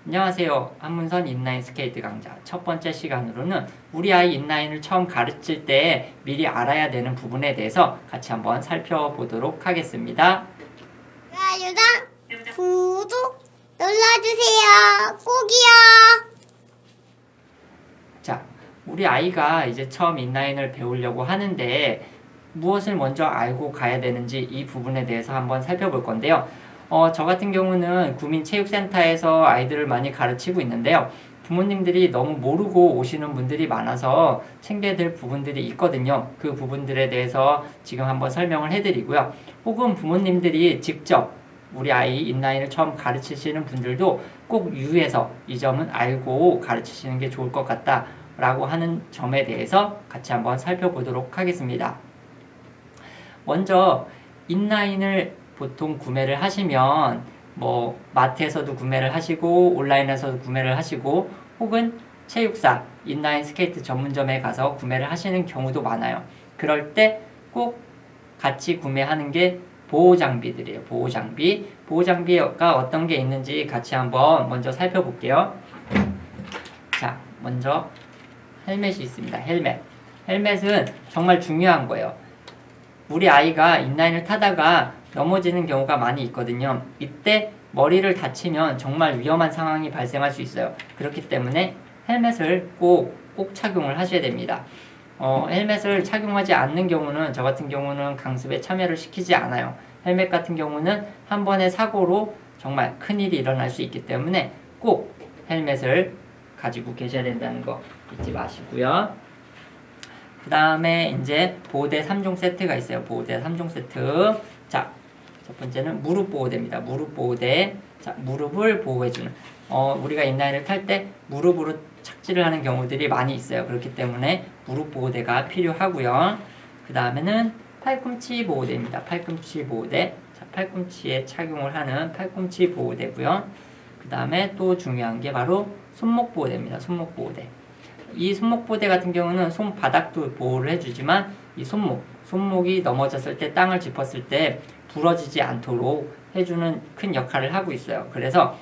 안녕하세요. 한문선 인라인 스케이트 강좌 첫 번째 시간으로는 우리 아이 인라인을 처음 가르칠 때 미리 알아야 되는 부분에 대해서 같이 한번 살펴보도록 하겠습니다. 좋아요랑 구독 눌러주세요. 꼭이요. 자, 우리 아이가 이제 처음 인라인을 배우려고 하는데 무엇을 먼저 알고 가야 되는지 이 부분에 대해서 한번 살펴볼 건데요. 저 같은 경우는 구민체육센터에서 아이들을 많이 가르치고 있는데요. 부모님들이 너무 모르고 오시는 분들이 많아서 챙겨야 될 부분들이 있거든요. 그 부분들에 대해서 지금 한번 설명을 해드리고요. 혹은 부모님들이 직접 우리 아이 인라인을 처음 가르치시는 분들도 꼭 유의해서 이 점은 알고 가르치시는 게 좋을 것 같다 라고 하는 점에 대해서 같이 한번 살펴보도록 하겠습니다. 먼저 인라인을 보통 구매를 하시면 뭐 마트에서도 구매를 하시고 온라인에서도 구매를 하시고 혹은 체육사 인라인 스케이트 전문점에 가서 구매를 하시는 경우도 많아요. 그럴 때 꼭 같이 구매하는 게 보호장비들이에요. 보호장비가 어떤 게 있는지 같이 한번 먼저 살펴볼게요. 자, 먼저 헬멧이 있습니다. 헬멧은 정말 중요한 거예요. 우리 아이가 인라인을 타다가 넘어지는 경우가 많이 있거든요. 이때 머리를 다치면 정말 위험한 상황이 발생할 수 있어요. 그렇기 때문에 헬멧을 꼭 착용을 하셔야 됩니다. 헬멧을 착용하지 않는 경우는 저 같은 경우는 강습에 참여를 시키지 않아요. 헬멧 같은 경우는 한 번의 사고로 정말 큰일이 일어날 수 있기 때문에 꼭 헬멧을 가지고 계셔야 된다는 거 잊지 마시고요. 그 다음에 이제 보호대 3종 세트가 있어요. 보호대 3종 세트. 자, 첫 번째는 무릎 보호대입니다. 무릎 보호대. 자, 무릎을 보호해주는. 우리가 인라인을 탈 때 무릎으로 착지를 하는 경우들이 많이 있어요. 그렇기 때문에 무릎 보호대가 필요하고요. 그 다음에는 팔꿈치 보호대입니다. 팔꿈치 보호대. 자, 팔꿈치에 착용을 하는 팔꿈치 보호대고요. 그 다음에 또 중요한 게 바로 손목 보호대입니다. 손목 보호대. 이 손목 보호대 같은 경우는 손바닥도 보호를 해주지만 이 손목이 넘어졌을 때 땅을 짚었을 때 부러지지 않도록 해주는 큰 역할을 하고 있어요. 그래서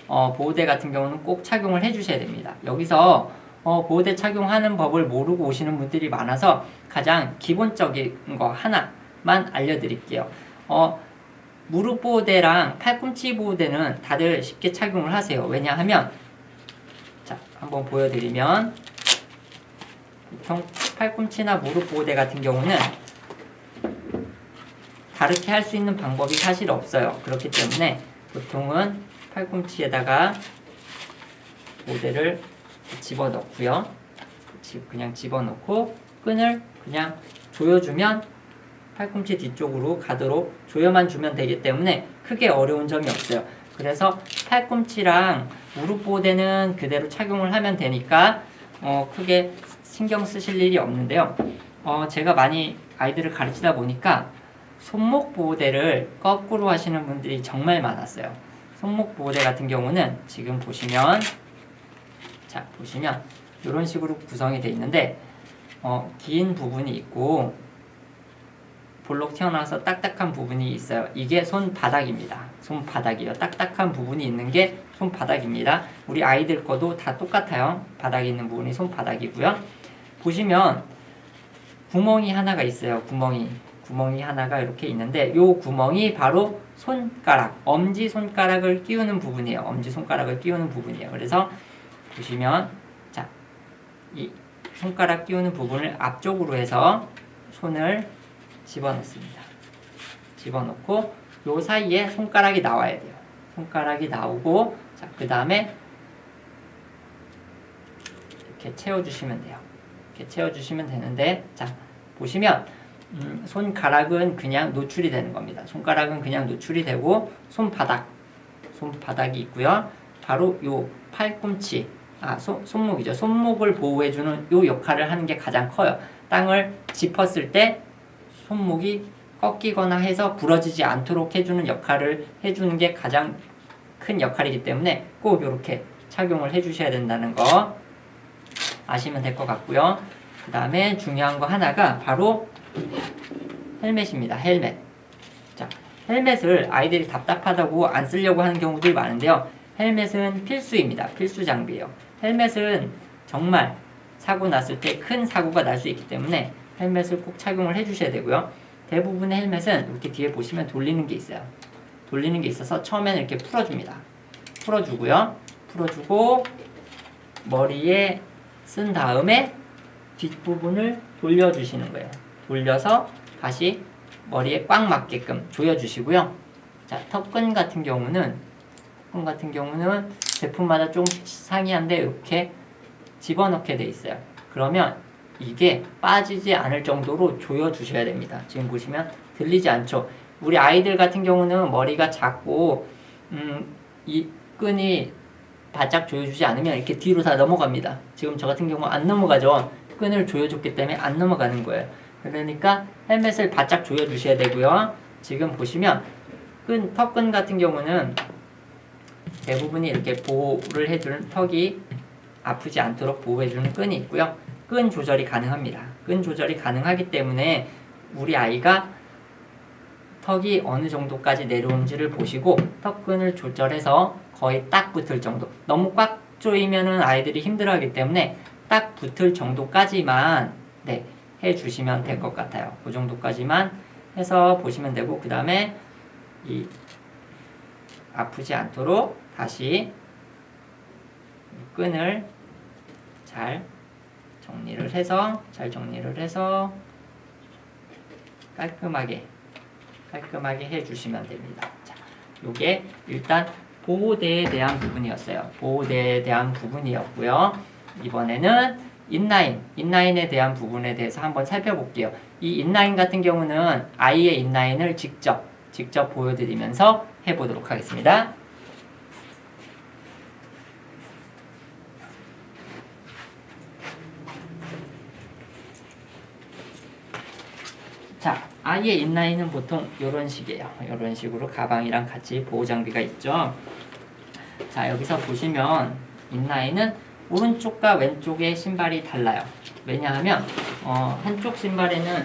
보호대 같은 경우는 꼭 착용을 해주셔야 됩니다. 여기서 보호대 착용하는 법을 모르고 오시는 분들이 많아서 가장 기본적인 거 하나만 알려드릴게요. 무릎 보호대랑 팔꿈치 보호대는 다들 쉽게 착용을 하세요. 왜냐하면 자, 한번 보여드리면 보통 팔꿈치나 무릎 보호대 같은 경우는 다르게 할 수 있는 방법이 사실 없어요. 그렇기 때문에 보통은 팔꿈치에다가 보호대를 집어넣고요. 그냥 집어넣고 끈을 그냥 조여주면 팔꿈치 뒤쪽으로 가도록 조여만 주면 되기 때문에 크게 어려운 점이 없어요. 그래서 팔꿈치랑 무릎 보호대는 그대로 착용을 하면 되니까 크게 신경 쓰실 일이 없는데요. 제가 많이 아이들을 가르치다 보니까 손목 보호대를 거꾸로 하시는 분들이 정말 많았어요. 손목 보호대 같은 경우는 지금 보시면 이런 식으로 구성이 되어 있는데 긴 부분이 있고 볼록 튀어나와서 딱딱한 부분이 있어요. 이게 손바닥입니다. 손바닥이에요. 딱딱한 부분이 있는 게 손바닥입니다. 우리 아이들 거도 다 똑같아요. 바닥에 있는 부분이 손바닥이고요. 보시면 구멍이 하나가 있어요. 구멍이 하나가 이렇게 있는데 이 구멍이 바로 손가락, 엄지손가락을 끼우는 부분이에요. 엄지손가락을 끼우는 부분이에요. 그래서 보시면 자, 이 손가락 끼우는 부분을 앞쪽으로 해서 손을 집어넣습니다. 집어넣고 요 사이에 손가락이 나와야 돼요. 손가락이 나오고 자, 그 다음에 이렇게 채워주시면 돼요. 이렇게 채워주시면 되는데 자, 보시면 손가락은 그냥 노출이 되는 겁니다. 손가락은 그냥 노출이 되고 손바닥이 있고요. 바로 요 팔꿈치, 손목이죠. 손목을 보호해주는 요 역할을 하는 게 가장 커요. 땅을 짚었을 때 손목이 꺾이거나 해서 부러지지 않도록 해주는 역할을 해주는 게 가장 큰 역할이기 때문에 꼭 이렇게 착용을 해주셔야 된다는 거 아시면 될 것 같고요. 그 다음에 중요한 거 하나가 바로 헬멧입니다. 헬멧. 자, 헬멧을 아이들이 답답하다고 안 쓰려고 하는 경우들이 많은데요. 헬멧은 필수입니다. 필수 장비예요. 헬멧은 정말 사고 났을 때 큰 사고가 날 수 있기 때문에 헬멧을 꼭 착용을 해주셔야 되고요. 대부분의 헬멧은 이렇게 뒤에 보시면 돌리는 게 있어요. 돌리는 게 있어서 처음에는 이렇게 풀어줍니다. 풀어주고요. 풀어주고 머리에 쓴 다음에 뒷부분을 돌려주시는 거예요. 돌려서 다시 머리에 꽉 맞게끔 조여주시고요. 자, 턱끈 같은 경우는 제품마다 좀 상이한데 이렇게 집어넣게 돼 있어요. 그러면 이게 빠지지 않을 정도로 조여주셔야 됩니다. 지금 보시면 들리지 않죠? 우리 아이들 같은 경우는 머리가 작고 이 끈이 바짝 조여주지 않으면 이렇게 뒤로 다 넘어갑니다. 지금 저 같은 경우 안 넘어가죠. 끈을 조여줬기 때문에 안 넘어가는 거예요. 그러니까 헬멧을 바짝 조여주셔야 되고요. 지금 보시면 턱끈 같은 경우는 대부분이 이렇게 보호를 해주는, 턱이 아프지 않도록 보호해주는 끈이 있고요. 끈 조절이 가능합니다. 끈 조절이 가능하기 때문에 우리 아이가 턱이 어느 정도까지 내려오는지를 보시고 턱끈을 조절해서 거의 딱 붙을 정도, 너무 꽉 조이면은 아이들이 힘들어하기 때문에 딱 붙을 정도까지만 해주시면 될 것 같아요. 그 정도까지만 해서 보시면 되고, 그 다음에 이 아프지 않도록 다시 끈을 잘 정리를 해서 깔끔하게 해주시면 됩니다. 자, 요게 일단 보호대에 대한 부분이었어요. 보호대에 대한 부분이었고요. 이번에는 인라인에 대한 부분에 대해서 한번 살펴볼게요. 이 인라인 같은 경우는 아이의 인라인을 직접 보여드리면서 해보도록 하겠습니다. 자, 아이의 인라인은 보통 이런 식이에요. 이런 식으로 가방이랑 같이 보호 장비가 있죠. 자, 여기서 보시면 인라인은 오른쪽과 왼쪽의 신발이 달라요. 왜냐하면 한쪽 신발에는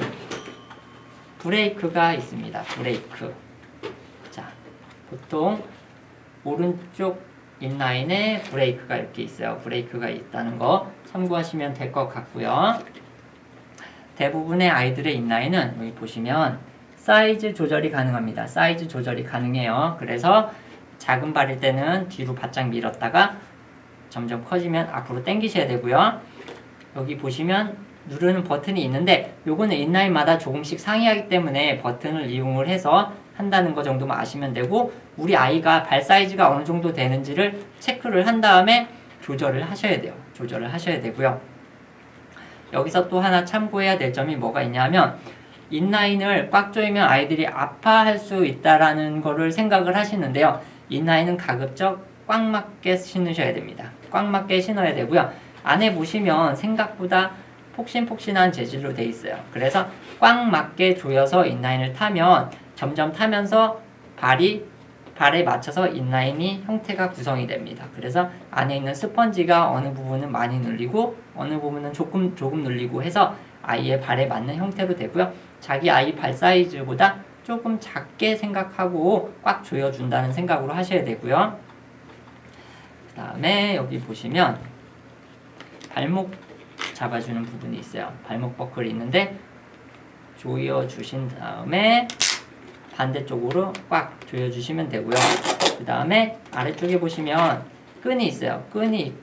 브레이크가 있습니다. 브레이크. 자, 보통 오른쪽 인라인에 브레이크가 이렇게 있어요. 브레이크가 있다는 거 참고하시면 될 것 같고요. 대부분의 아이들의 인라인은 여기 보시면 사이즈 조절이 가능합니다. 사이즈 조절이 가능해요. 그래서 작은 발일 때는 뒤로 바짝 밀었다가 점점 커지면 앞으로 당기셔야 되고요. 여기 보시면 누르는 버튼이 있는데 요거는 인라인마다 조금씩 상이하기 때문에 버튼을 이용을 해서 한다는 거 정도만 아시면 되고, 우리 아이가 발 사이즈가 어느 정도 되는지를 체크를 한 다음에 조절을 하셔야 돼요. 조절을 하셔야 되고요. 여기서 또 하나 참고해야 될 점이 뭐가 있냐면, 인라인을 꽉 조이면 아이들이 아파할 수 있다라는 거를 생각을 하시는데요. 인라인은 가급적 꽉 맞게 신으셔야 됩니다. 꽉 맞게 신어야 되고요. 안에 보시면 생각보다 폭신폭신한 재질로 되어 있어요. 그래서 꽉 맞게 조여서 인라인을 타면 점점 타면서 발에 맞춰서 인라인이 형태가 구성이 됩니다. 그래서 안에 있는 스펀지가 어느 부분은 많이 눌리고 어느 부분은 조금 눌리고 해서 아이의 발에 맞는 형태로 되고요. 자기 아이 발 사이즈보다 조금 작게 생각하고 꽉 조여준다는 생각으로 하셔야 되고요. 그 다음에 여기 보시면 발목 잡아주는 부분이 있어요. 발목 버클이 있는데 조여주신 다음에 반대쪽으로 꽉 조여주시면 되고요. 그 다음에 아래쪽에 보시면 끈이 있어요. 끈이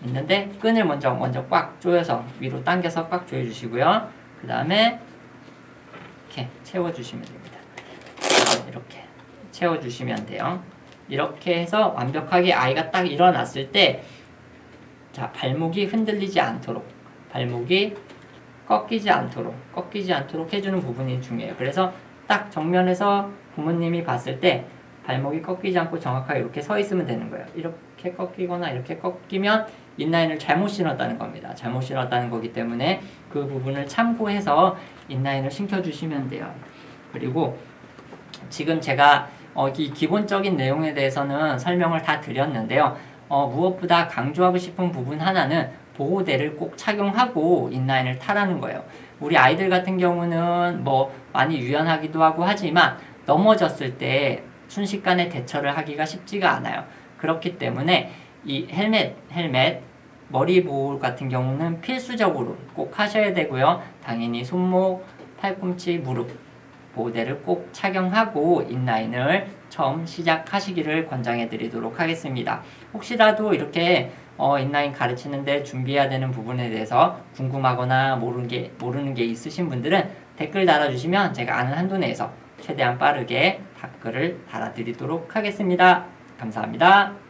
있는데 끈을 먼저 꽉 조여서 위로 당겨서 꽉 조여주시고요. 그 다음에 이렇게 채워주시면 됩니다. 이렇게 채워주시면 돼요. 이렇게 해서 완벽하게 아이가 딱 일어났을 때, 자, 발목이 흔들리지 않도록, 발목이 꺾이지 않도록 해주는 부분이 중요해요. 그래서 딱 정면에서 부모님이 봤을 때 발목이 꺾이지 않고 정확하게 이렇게 서 있으면 되는 거예요. 이렇게 꺾이거나 이렇게 꺾이면 인라인을 잘못 신었다는 겁니다. 잘못 신었다는 거기 때문에 그 부분을 참고해서 인라인을 신겨주시면 돼요. 그리고 지금 제가 이 기본적인 내용에 대해서는 설명을 다 드렸는데요. 무엇보다 강조하고 싶은 부분 하나는 보호대를 꼭 착용하고 인라인을 타라는 거예요. 우리 아이들 같은 경우는 뭐 많이 유연하기도 하고 하지만 넘어졌을 때 순식간에 대처를 하기가 쉽지가 않아요. 그렇기 때문에 이 헬멧, 머리 보호 같은 경우는 필수적으로 꼭 하셔야 되고요. 당연히 손목, 팔꿈치, 무릎 보호대를 꼭 착용하고 인라인을 처음 시작하시기를 권장해 드리도록 하겠습니다. 혹시라도 이렇게 인라인 가르치는데 준비해야 되는 부분에 대해서 궁금하거나 모르는 게 있으신 분들은 댓글 달아주시면 제가 아는 한도 내에서 최대한 빠르게 댓글을 달아드리도록 하겠습니다. 감사합니다.